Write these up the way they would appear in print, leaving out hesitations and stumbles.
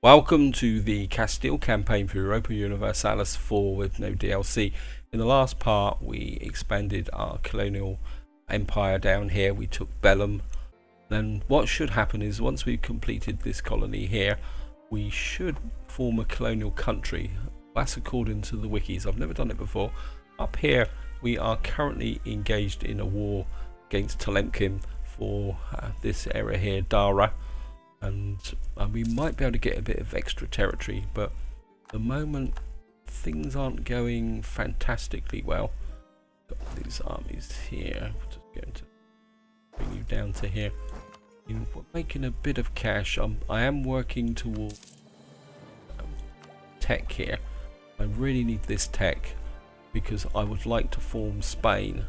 Welcome to the Castile campaign for Europa Universalis 4 with no DLC. In the last part we expanded our colonial empire down here, we took Bellum. Then what should happen is once we've completed this colony here, we should form a colonial country. That's according to the wikis. I've never done it before. Up here we are currently engaged in a war against Tlemcen for this area here, Dara. And we might be able to get a bit of extra territory, but at the moment things aren't going fantastically well. Got these armies here. We're just going to bring you down to here. We're making a bit of cash. I am working towards tech here. I really need this tech because I would like to form Spain,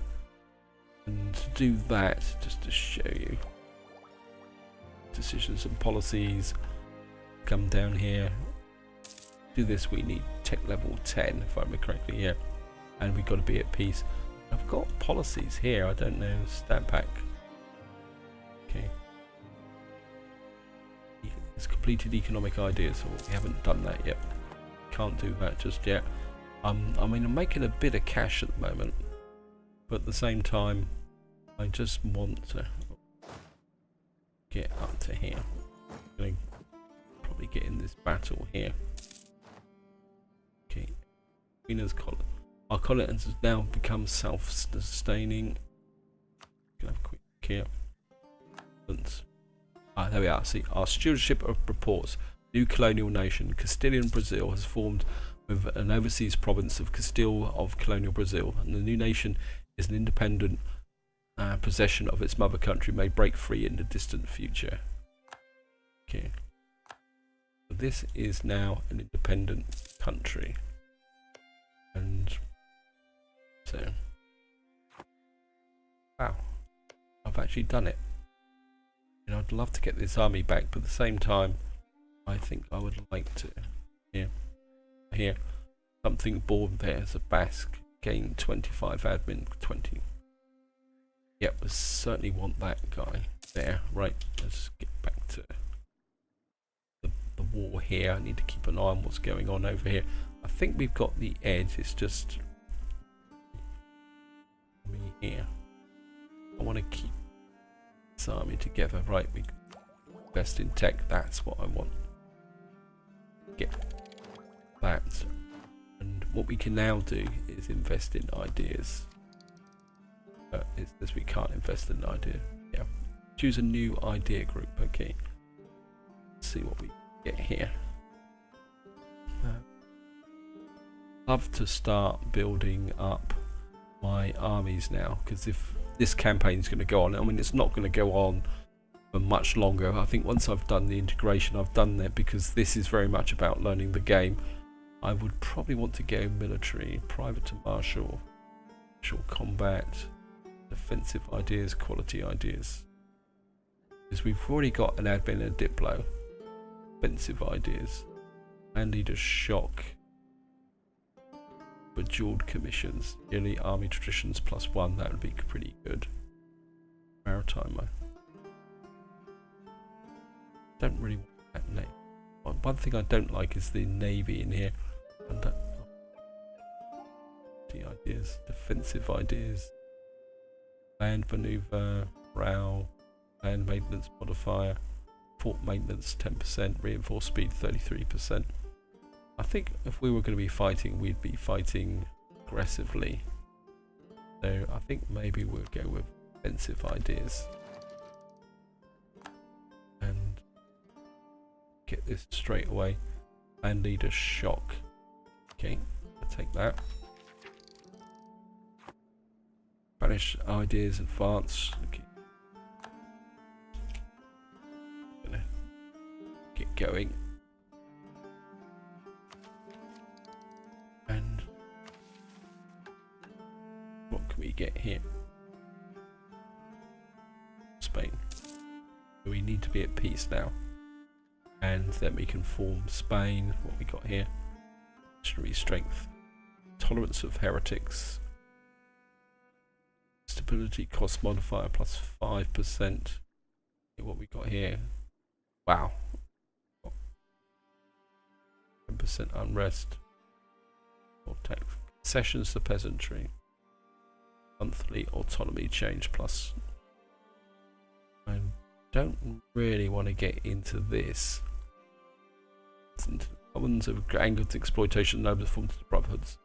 and to do that, just to show you decisions and policies, come down here, do this. We need tech level 10 if I remember correctly here, and we've got to be at peace. I've got policies here, I don't know, stat pack. Okay, it's completed economic ideas, so we haven't done that yet, can't do that just yet. I mean, I'm making a bit of cash at the moment, but at the same time I just want to get up to here. I'm going to probably get in this battle here. Okay, our colony has now become self-sustaining. Gonna have a quick look here. There we are. See, our stewardship of reports. New colonial nation, Castilian Brazil, has formed with an overseas province of Castile of colonial Brazil, and the new nation is an independent possession of its mother country, may break free in the distant future. Okay, so this is now an independent country, and so wow, I've actually done it. You know, I'd love to get this army back, but at the same time I think I would like to here something born there as a Basque, gain 25 admin, 20. Yep, we certainly want that guy there. Right, let's get back to the war here. I need to keep an eye on what's going on over here. I think we've got the edge, it's just me here. I want to keep this army together. Right, we invest in tech, that's what I want. Get that. And what we can now do is invest in ideas. Is this, we can't invest in an idea. Yeah, choose a new idea group. Okay, let's see what we get here. Love to start building up my armies now, because if this campaign is going to go on, I mean, it's not going to go on for much longer. I think once I've done the integration, I've done that, because this is very much about learning the game. I would probably want to go military, private to martial, martial combat, defensive ideas, quality ideas, because we've already got an admin and a diplo. Offensive ideas, and leader shock, bejeweled commissions, yearly army traditions +1, that would be pretty good. Maritime, don't really want that name. One thing I don't like is the navy in here. And the ideas, defensive ideas, land maneuver, morale, land maintenance modifier, fort maintenance 10%, reinforced speed 33%. I think if we were going to be fighting, we'd be fighting aggressively. So I think maybe we'll go with offensive ideas and get this straight away. And leader shock. Okay, I'll take that. Spanish ideas advance. Okay. Gonna get going. And what can we get here? Spain. So we need to be at peace now. And then we can form Spain. What we got here? Missionary strength. Tolerance of heretics. Stability cost modifier +5%. What we got here? Wow. 10% unrest. Or tax concessions to peasantry. Monthly autonomy change plus. I don't really want to get into this. Commons of angered exploitation, noble forms of brotherhoods.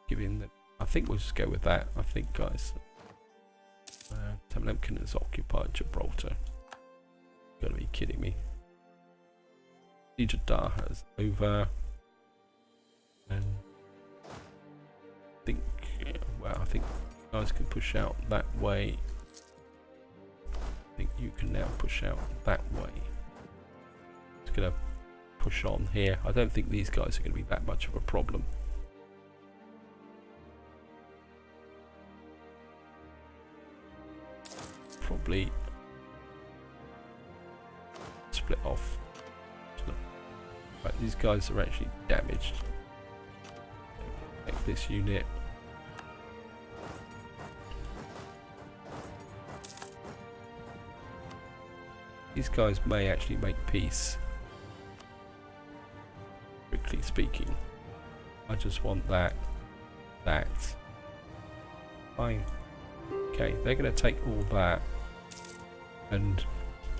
Giving the, I think we'll just go with that. I think, guys. Temlemkin has occupied Gibraltar. You've got to be kidding me. Siege of Dharma is over. And I think, well, I think you guys can push out that way. I think you can now push out that way. It's going to push on here. I don't think these guys are going to be that much of a problem. Probably split off. Right, these guys are actually damaged. Take this unit. These guys may actually make peace. Strictly speaking. I just want that. Fine. Okay, they're going to take all that. And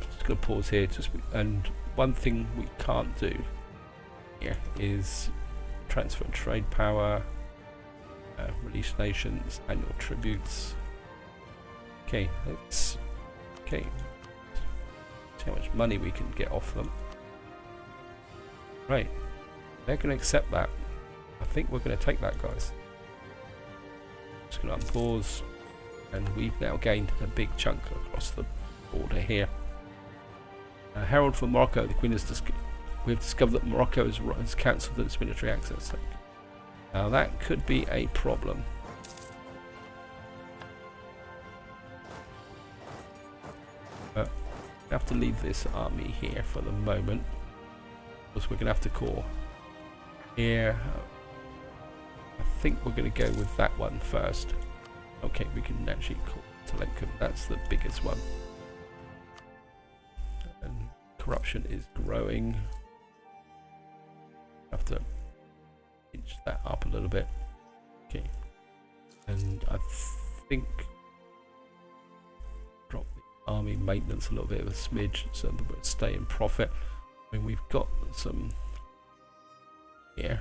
just going to pause here. And one thing we can't do here is transfer trade power, release nations, annual tributes. Okay, let's see how much money we can get off them. Right, they're going to accept that. I think we're going to take that, guys. Just going to unpause, and we've now gained a big chunk across the border here. Herald from Morocco. The Queen has we've discovered that Morocco has cancelled its military access. Now that could be a problem. But we have to leave this army here for the moment, because we're going to have to core here. I think we're going to go with that one first. Okay, we can actually call Telecom. That's the biggest one. And corruption is growing. Have to inch that up a little bit. Okay, and I think drop the army maintenance a little bit of a smidge so that we'll stay in profit. I mean, we've got some here.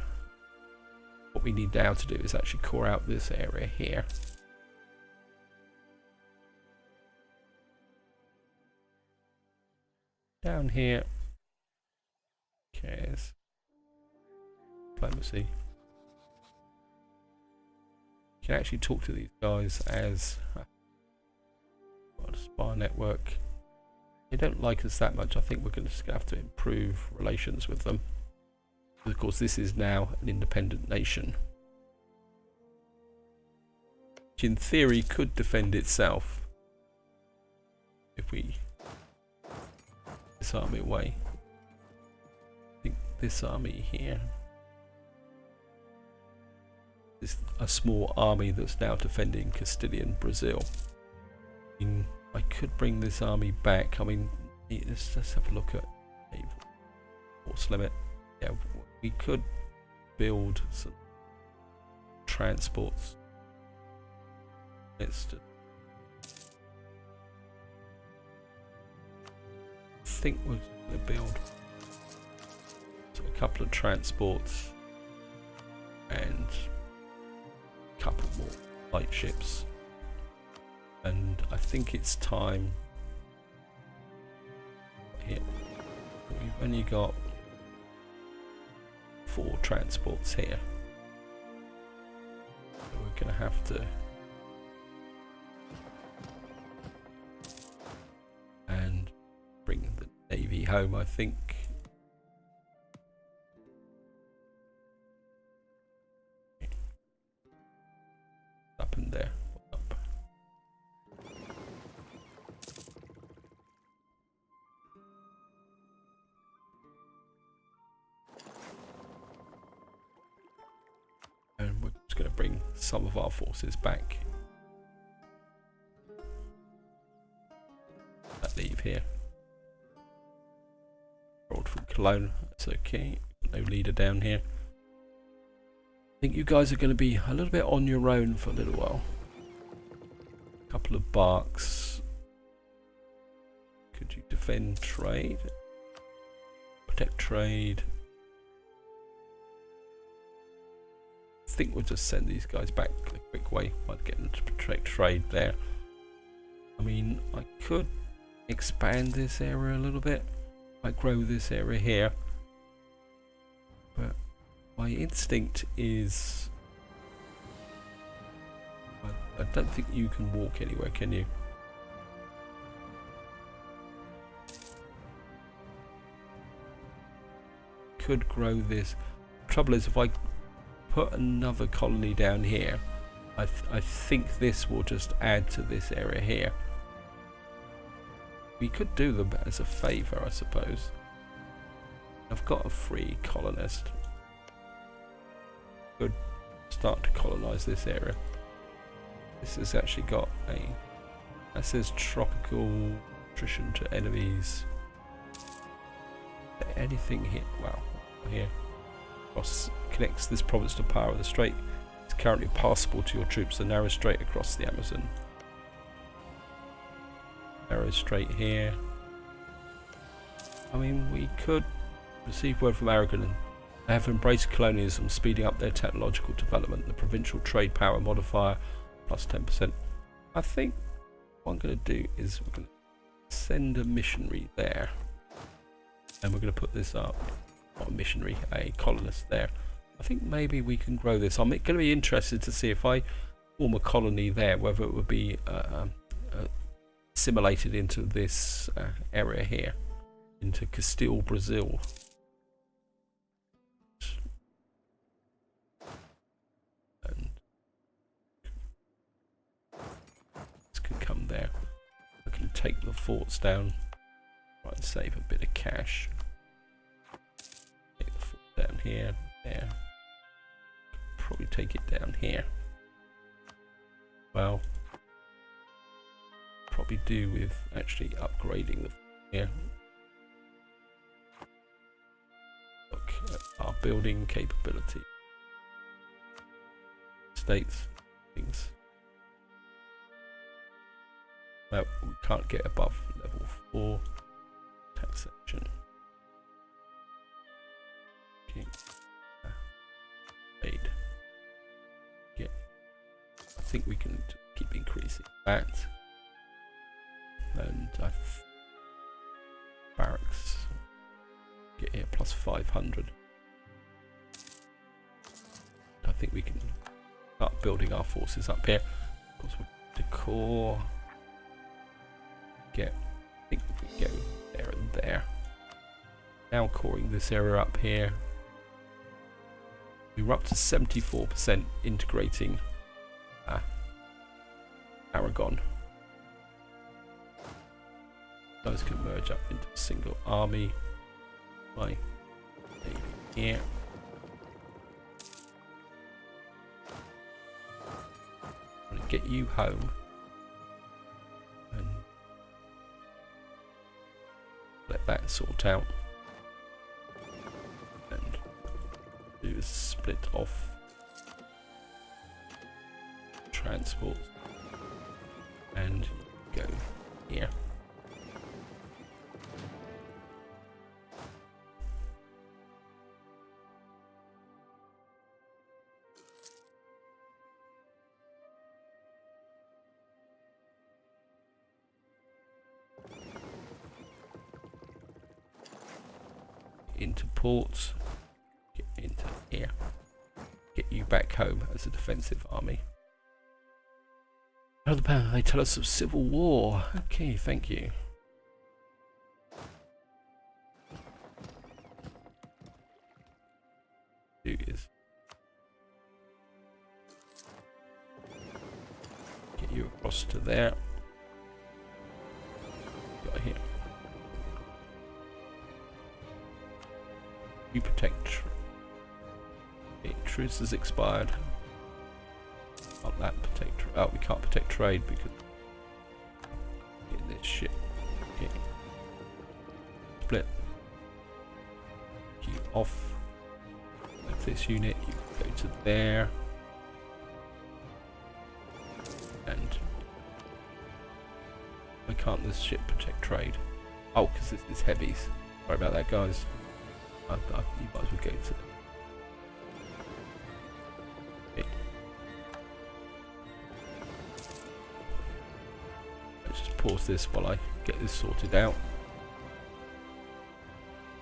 What we need now to do is actually core out this area here. Down here. Okay. Diplomacy. You can actually talk to these guys as a spy network. They don't like us that much. I think we're just going to have to improve relations with them. Of course, this is now an independent nation, which in theory could defend itself if we this army away. I think this army here is a small army that's now defending Castilian Brazil. I mean, I could bring this army back. I mean, let's have a look at force limit. Yeah, we could build some transports. Let's just think we're going to build a couple of transports and a couple more light ships, and I think it's time here. We've only got 4 transports here, so we're going to have to and bring the navy home, I think. Up and there. Up. And we're just going to bring some of our forces back. That leave here. Rolled from Cologne, that's okay. no leader down here. I think you guys are going to be a little bit on your own for a little while. A couple of barks. Could you defend trade? Protect trade. I think we'll just send these guys back a quick way. Might get them to protect trade there. I mean, I could expand this area a little bit. I grow this area here. But my instinct is... I don't think you can walk anywhere, can you? Could grow this. Trouble is, if I put another colony down here, I think this will just add to this area here. We could do them as a favour, I suppose. I've got a free colonist. Could start to colonise this area. This has actually got a... That says tropical attrition to enemies. Anything here? Wow, here. Connects this province to power. The strait is currently passable to your troops. The narrow strait across the Amazon. Narrow strait here. I mean, we could receive word from Aragon. They have embraced colonialism, speeding up their technological development. The provincial trade power modifier plus 10%. I think what I'm going to do is we're going to send a missionary there. And we're going to put this up. Not a missionary, a colonist there. I think maybe we can grow this. I'm going to be interested to see if I form a colony there, whether it would be assimilated into this area here, into Castile, Brazil. And this can come there. I can take the forts down. Try and save a bit of cash. Take the fort down here, there. Probably take it down here. Well, probably do with actually upgrading the here. Look at our building capability. States, things. Well, we can't get above level 4. Taxation. Okay. Aid. Yeah. I think we can keep increasing that. And barracks. Get here plus 500. I think we can start building our forces up here. Of course, we'll decor. I think we can go there and there. Now coring this area up here. We were up to 74% integrating Aragon. Those can merge up into a single army. By here. I'm gonna get you home. And let that sort out. And do a split off transport. And go here. Into ports, get into here, get you back home as a defensive army. They tell us of civil war. Okay, thank you. Do is get you across to there. Got here. You protect. Okay, truce has expired. Not that protect. Oh, we can't protect trade because get this shit. Okay. Split. You off. this unit, you can go to there. And why can't this ship protect trade? Oh, because this is heavies. Sorry about that, guys. You might as well go to okay. Let's just pause this while I get this sorted out.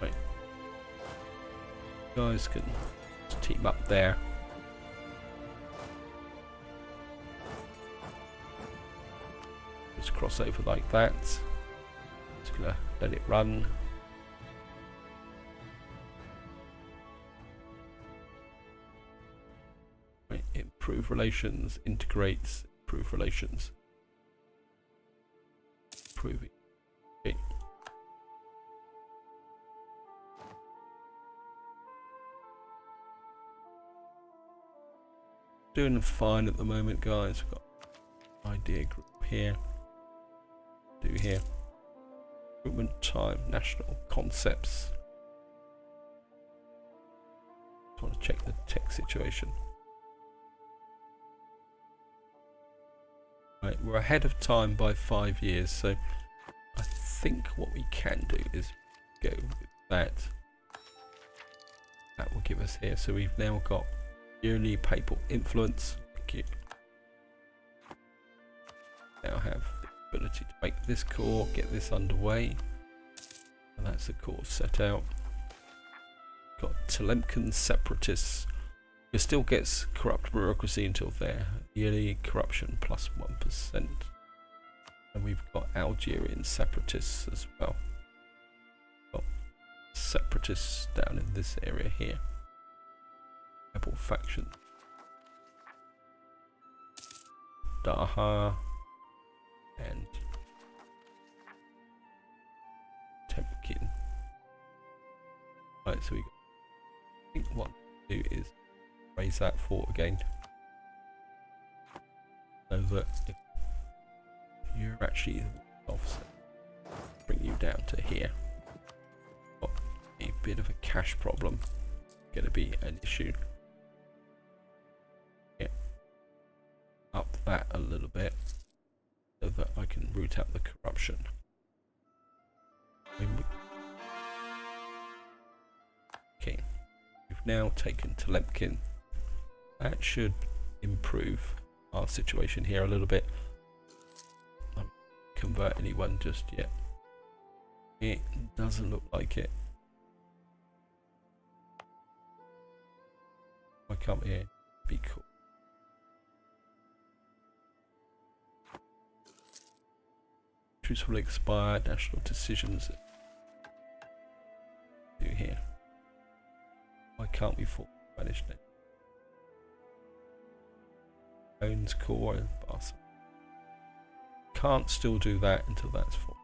Right. You guys can just team up there. Just cross over like that. Just gonna let it run. Right, improve relations, integrates, improve relations. Improving. Okay. Doing fine at the moment, guys. We've got idea group here. Do here. Recruitment time, national concepts. Just want to check the tech situation. Right, we're ahead of time by 5 years, so I think what we can do is go with that. That will give us here. So we've now got yearly papal influence. Thank you. Now have the ability to make this core, get this underway. And that's the core set out. Got Telemcan separatists. It still gets corrupt bureaucracy until there. Yearly corruption plus 1%. And we've got Algerian separatists as well. Got separatists down in this area here. Rebel faction. Dharma and Temkin. Right, so we got, I think what to do is raise that fort again, so that if you're actually offset, bring you down to here. Got a bit of a cash problem, going to be an issue. Yeah, up that a little bit, so that I can root out the corruption. Okay, we've now taken Telemkin. That should improve our situation here a little bit. I don't convert anyone just yet. It doesn't look like it. Why can't we be cool? Truce will expire. National decisions. Do here. Why can't we form Spanish name? Owns core and Barca. Can't still do that until that's formed.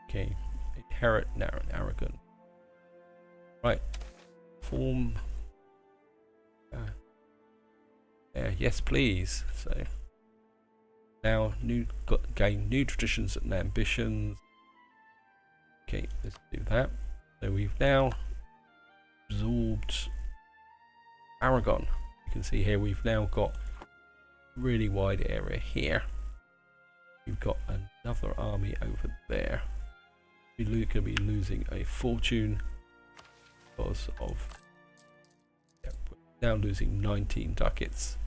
Okay, inherit Aragon. Right, form. Yes, please. So now gain new traditions and ambitions. Okay, let's do that. So we've now absorbed Aragon. You can see here we've now got really wide area here. You've got another army over there. We're going to be losing a fortune because of now losing 19 ducats.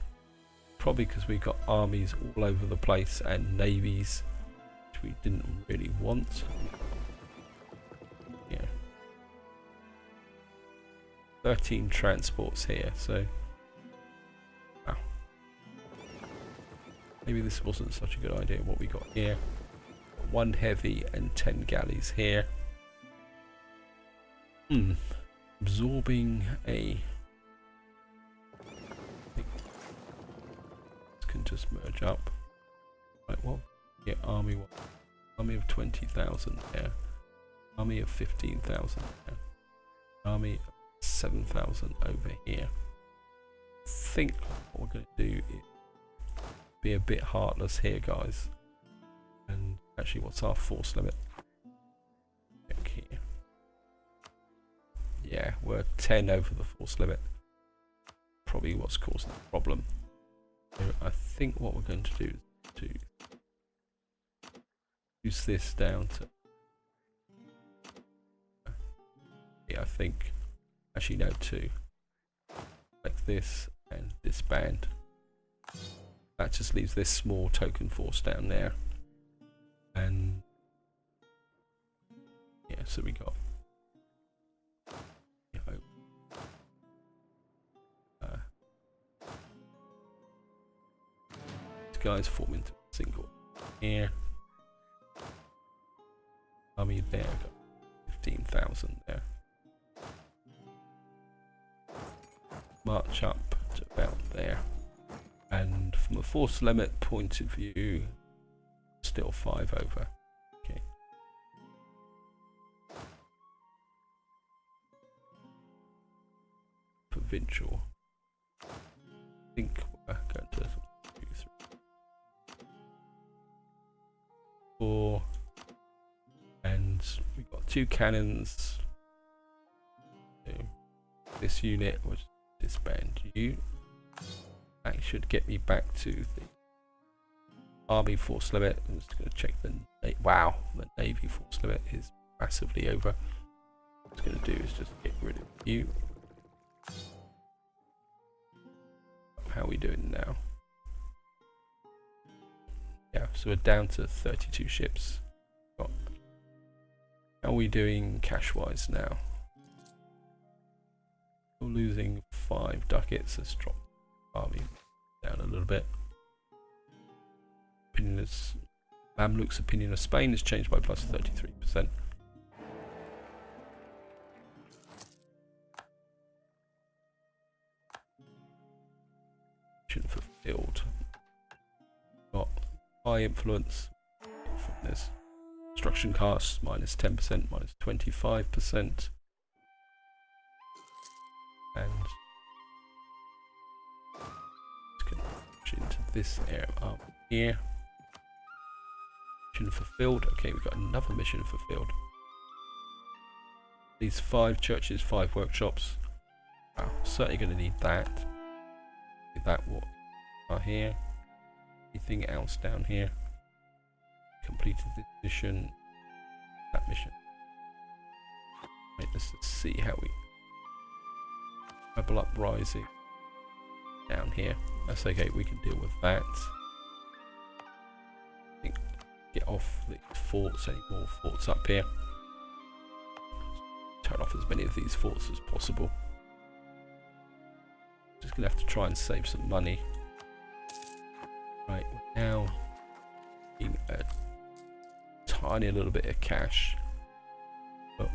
Probably because we've got armies all over the place and navies, which we didn't really want. Yeah. 13 transports here, so wow. Maybe this wasn't such a good idea. What we got here, 1 heavy and 10 galleys here. Absorbing a, this can just merge up. Right, well, yeah, army of 20,000 there, army of 15,000 there, army of 7,000 over here. I think what we're going to do is be a bit heartless here, guys. And actually, what's our force limit? Check here. Yeah, we're 10 over the force limit. Probably what's causing the problem. So I think what we're going to do is to use this down to, yeah, I think, actually no, 2. Like this and disband. That just leaves this small token force down there. And yeah, so we got, you know, these guys form into a single here. Army there, got 15,000 there. March up to about there. And from a force limit point of view, still 5 over. Okay. Provincial. I think we're going to 2, 3, 4. And we've got 2 cannons. So this unit was disband you. That should get me back to the army force limit. I'm just going to check the wow, the navy force limit is massively over. What I'm going to do is just get rid of you. How are we doing now? Yeah, so we're down to 32 ships. How are we doing cash wise now? We're losing 5 ducats. Let's drop army down a little bit. Mamluk's opinion of Spain has changed by plus 33%. Mission fulfilled. Got high influence from this. Construction costs minus 10%, minus 25%. And into this area up here. Mission fulfilled. Okay, we've got another mission fulfilled. These 5 churches, 5 workshops. Wow, certainly going to need that. Need that what are here. Anything else down here? Completed this mission. That mission. Right, let's see how we rebel uprising down here. That's okay, we can deal with that. I think get off the forts, any more forts up here. Turn off as many of these forts as possible. Just gonna have to try and save some money. Right, we're now getting a tiny little bit of cash. But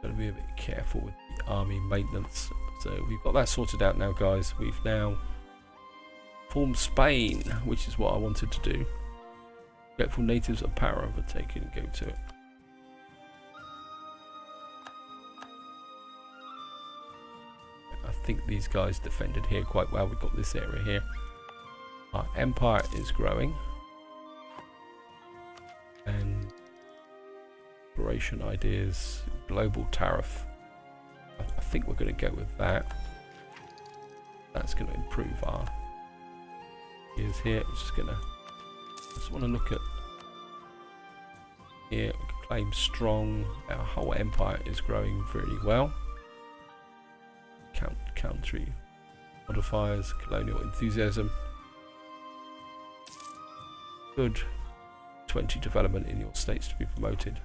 gotta be a bit careful with the army maintenance. So we've got that sorted out now, guys. We've now formed Spain, which is what I wanted to do. Grateful natives of power overtaken. Go to it. I think these guys defended here quite well. We've got this area here. Our empire is growing. And exploration ideas, global tariff. I think we're going to go with that. That's going to improve our years here. Just want to look at here. We can claim strong. Our whole empire is growing really well. Country modifiers, colonial enthusiasm. Good. 20 development in your states to be promoted.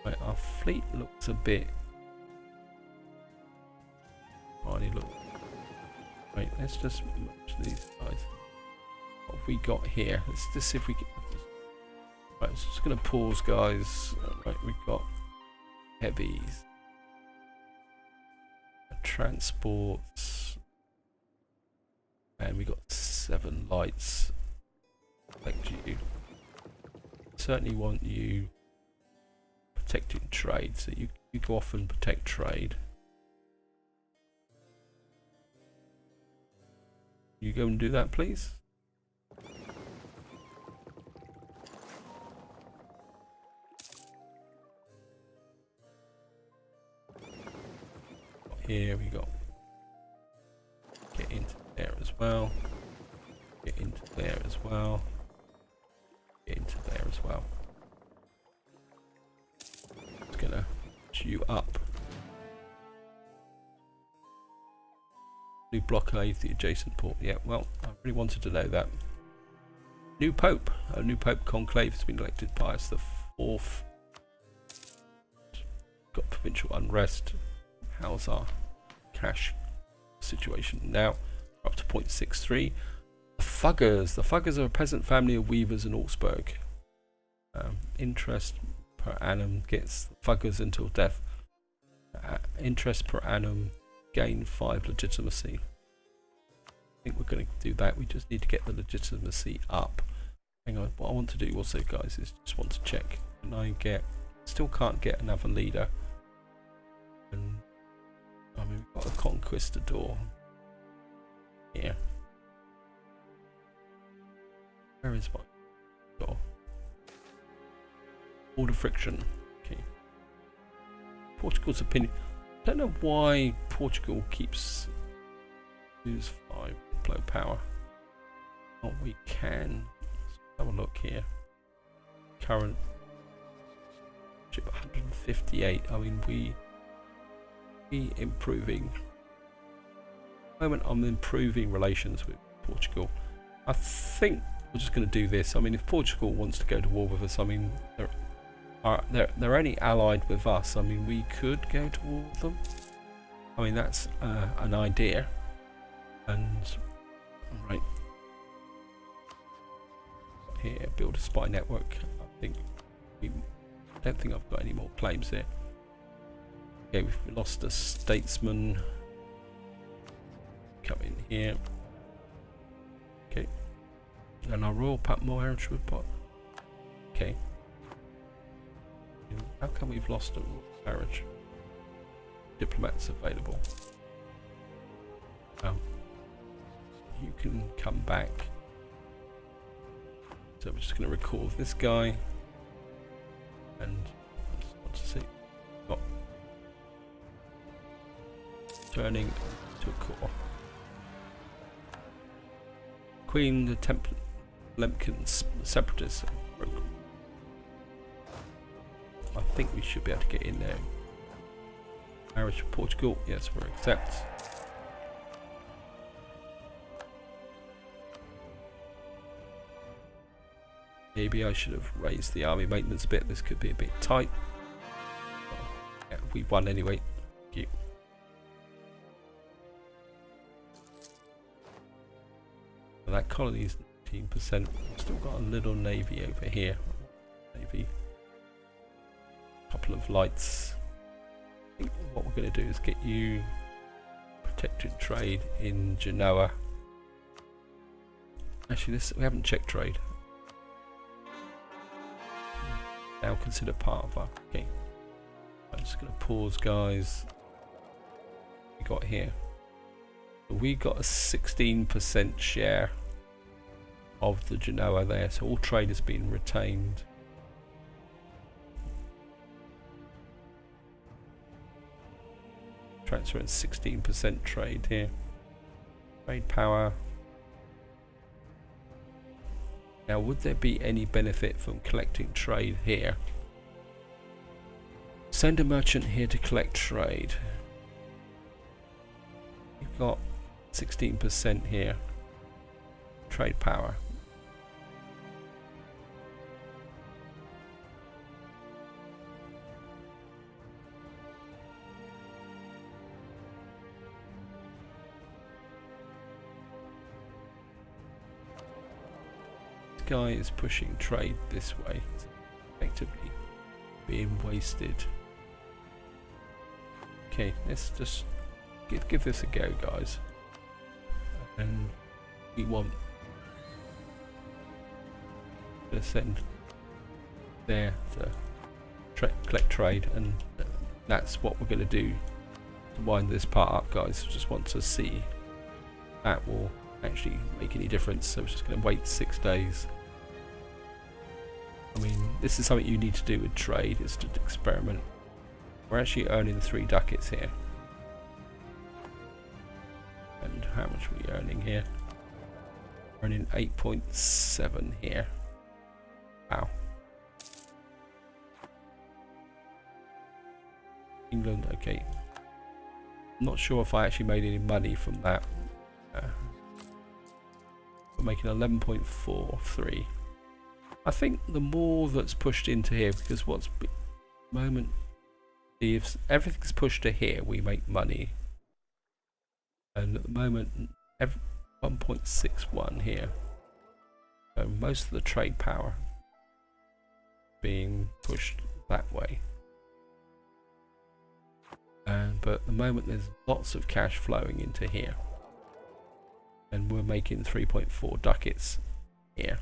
Right, our fleet looks a bit tiny. Look. Right, let's just merge these guys. What have we got here? Let's just see if we can. Right, so just gonna pause, guys. Right, we've got heavies, transports, and we got 7 lights. Select you. Certainly want you protecting trade, so you go off and protect trade. You go and do that, please. here. We got get into there as well. Get into there as well. Get into there as well. It's gonna push you up. New blockade the adjacent port. Yeah, well, I really wanted to know that. New Pope. A new Pope conclave has been elected. Pius the Fourth. Got provincial unrest. How's our cash situation now? We're up to 0.63. The Fuggers. The Fuggers are a peasant family of weavers in Augsburg. Interest per annum gets the Fuggers until death. Interest per annum gain 5 legitimacy. I think we're going to do that. We just need to get the legitimacy up. Hang on. What I want to do also, guys, is just want to check. Can I get? Still can't get another leader. And I mean, we've got a conquistador here. Where is my door? Order friction. Okay. Portugal's opinion. I don't know why Portugal keeps lose 5 blow power. Oh, we can. Let's have a look here. Current ship 158. I mean, we improving. At the moment, I'm improving relations with Portugal. I think we're just going to do this. I mean, if Portugal wants to go to war with us, I mean, they're only allied with us. I mean, we could go to war with them. I mean, that's an idea. And right here, build a spy network. I don't think I've got any more claims here. Okay, we've lost a statesman. Come in here. Okay, and our royal marriage report. Okay. How come we've lost a royal marriage? Diplomats available. You can come back. So we're just going to record this guy. And I just want to see. Got turning to a core. Queen, the Lemkins, separatists. I think we should be able to get in there. Marriage to Portugal. Yes, we're accept. Maybe I should have raised the army maintenance a bit. This could be a bit tight. Oh, yeah, we won anyway. Thank you. So that colony is 19%. Still got a little navy over here. Navy. Couple of lights. I think what we're going to do is get you protected trade in Genoa. Actually, this we haven't checked trade. Now consider part of our. Okay, I'm just going to pause, guys. We got here. We got a 16% share of the Genoa there, so all trade has been retained. Transferring 16% trade here. Trade power. Now, would there be any benefit from collecting trade here? Send a merchant here to collect trade. You've got 16% here. Trade power. Guy is pushing trade this way. It's effectively being wasted. Okay, let's just give this a go, guys. And we want to send there to collect trade, and that's what we're going to do to wind this part up, guys. Just want to see that will actually make any difference. So we're just going to wait 6 days. I mean, this is something you need to do with trade, is to experiment. We're actually earning 3 ducats here. how much are we earning here? Earning 8.7 here. Wow. England, okay. I'm not sure if I actually made any money from that. We're making 11.43. I think the more that's pushed into here, because what's moment, if everything's pushed to here, we make money. And at the moment, 1.61 here. So most of the trade power being pushed that way. But at the moment there's lots of cash flowing into here. And we're making 3.4 ducats here.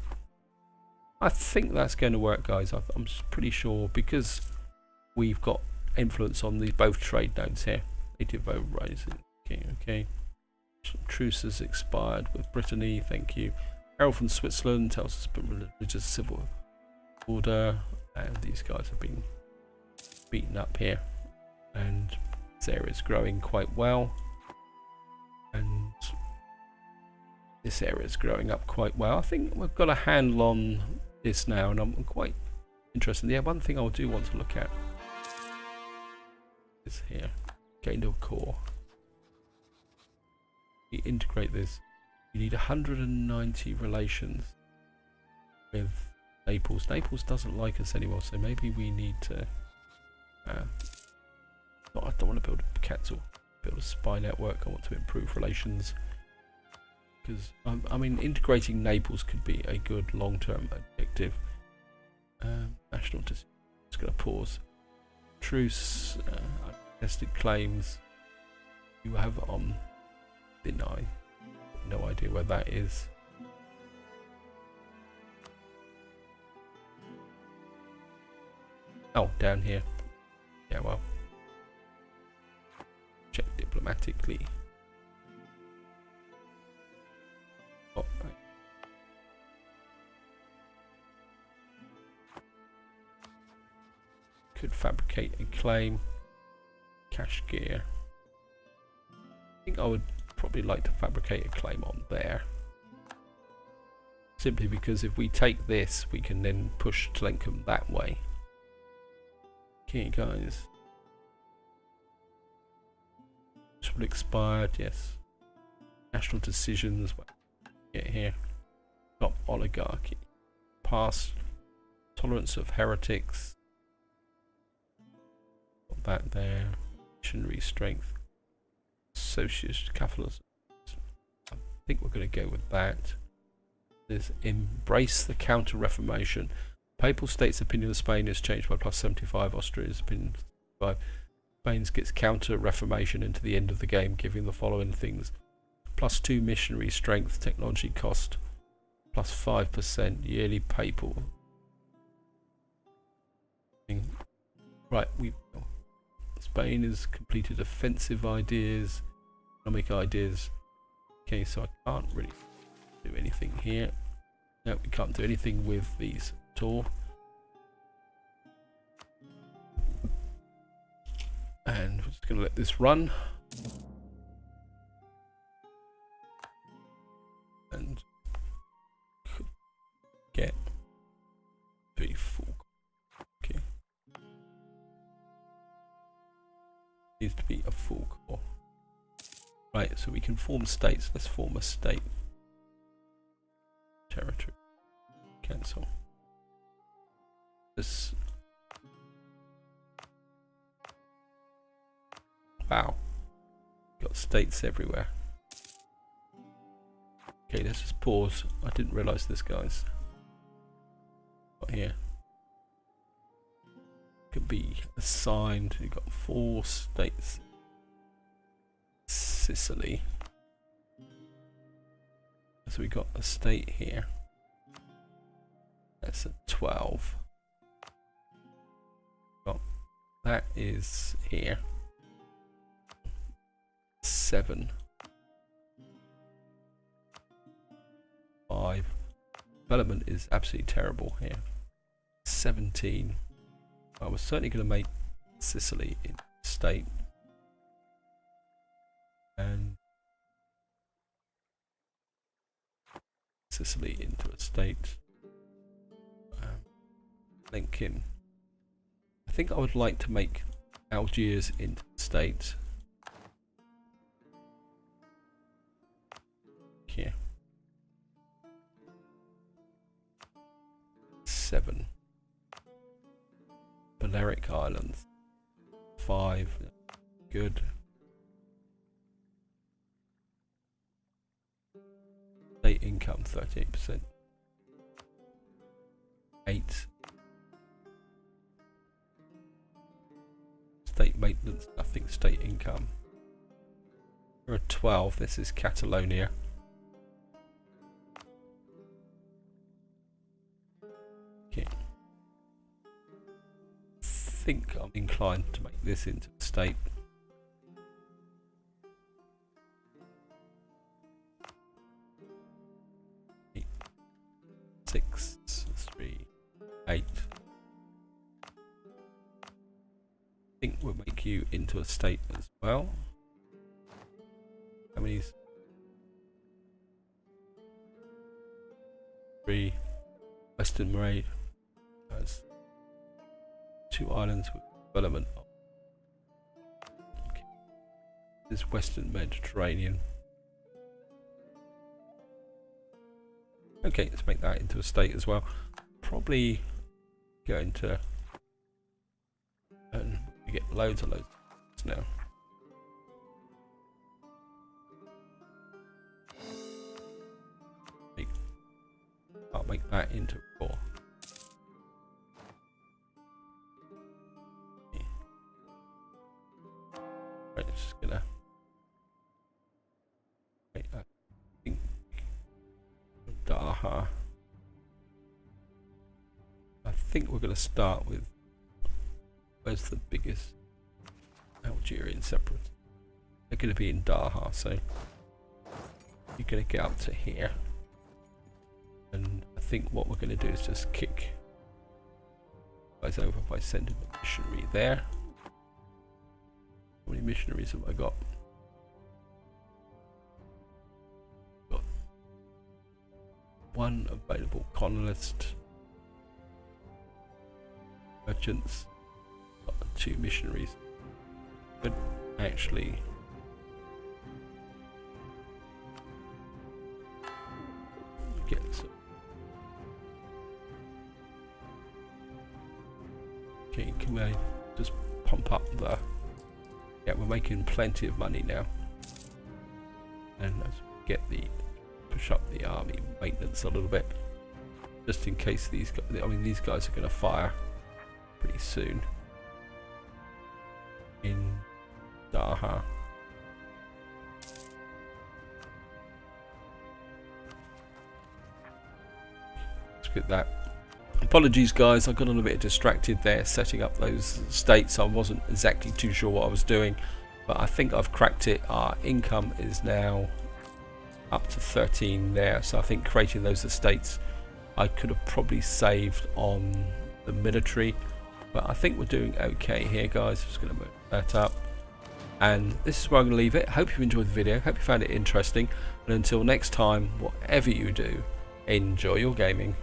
I think that's going to work, guys. I'm pretty sure, because we've got influence on these both trade nodes here. Native vote rising. Okay. Truce has expired with Brittany, thank you. Harold from Switzerland tells us about religious civil order, and these guys have been beaten up here. And this area is growing quite well. And this area is growing up quite well. I think we've got a handle on this now, and I'm quite interested. Yeah, one thing I do want to look at is here. Gain of core. We integrate this. You need 190 relations with Naples. Naples doesn't like us anymore, so maybe we need to. I don't want to build a cancel. Build a spy network. I want to improve relations. Because I mean, integrating Naples could be a good long-term objective. National decision. Just gonna pause. Truce. Untested claims. You have on deny. No idea where that is. Oh, down here. Yeah, well. Check diplomatically. Oh, right. Could fabricate a claim. Cash gear. I think I would probably like to fabricate a claim on there. Simply because if we take this, we can then push Tlenkum that way. Okay, guys. This will expired, yes. National decisions. Get here. Stop oligarchy. Pass. Tolerance of heretics. Got that there. Missionary strength. Socialist capitalism. I think we're going to go with that. There's embrace the counter-reformation. Papal States' opinion of Spain is changed by +75. Austria's opinion by Spain gets counter-reformation into the end of the game, giving the following things: +2 missionary strength, technology cost, +5% yearly papal. Right, Spain has completed offensive ideas, economic ideas. Okay, so I can't really do anything here. No, we can't do anything with these at all. And we're just going to let this run. And get very full. Okay. Needs to be a full core. Right, so we can form states. Let's form a state. Territory. Cancel. This. Wow. Got states everywhere. Okay, let's just pause. I didn't realise this, guys. Got here. Could be assigned. You've got 4 states. Sicily. So we got a state here. That's a 12. Got that is here. 7. 5. Development is absolutely terrible here. 17. I was certainly going to make Sicily in state. And Sicily into a state. Lincoln. I think I would like to make Algiers into a state. Here. 7. Balearic Islands. 5. Good. State income 38%. 8. State maintenance, nothing. State income. We're at 12. This is Catalonia. Okay. I think I'm inclined to make this into a state. 6, 3, 8. I think we'll make you into a state as well. How many? 3. Western Moray has 2 islands with development. Okay. This is Western Mediterranean. Okay, let's make that into a state as well. Probably going to, and we get loads of now. I'll make that into 4. Right, just gonna. Wait, I think Dharma. I think we're going to start with where's the biggest Algerian separate. They're going to be in Dharma, so you're going to get up to here. And I think what we're going to do is just kick guys over by sending a missionary there. How many missionaries have I got? Got 1 available colonist. Merchants. Got 2 missionaries. Could actually get some. Okay, can we just pump up the... Yeah, we're making plenty of money now. And let's get the... push up the army maintenance a little bit. Just in case these guys... I mean, these guys are going to fire pretty soon. In Dharma. Let's get that. Apologies guys, I got a little bit distracted there setting up those states. I wasn't exactly too sure what I was doing, but I think I've cracked it. Our income is now up to 13 there, so I think creating those estates I could have probably saved on the military, but I think we're doing okay here guys. Just going to move that up, and this is where I'm going to leave it. Hope you enjoyed the video, hope you found it interesting, and until next time, whatever you do, enjoy your gaming.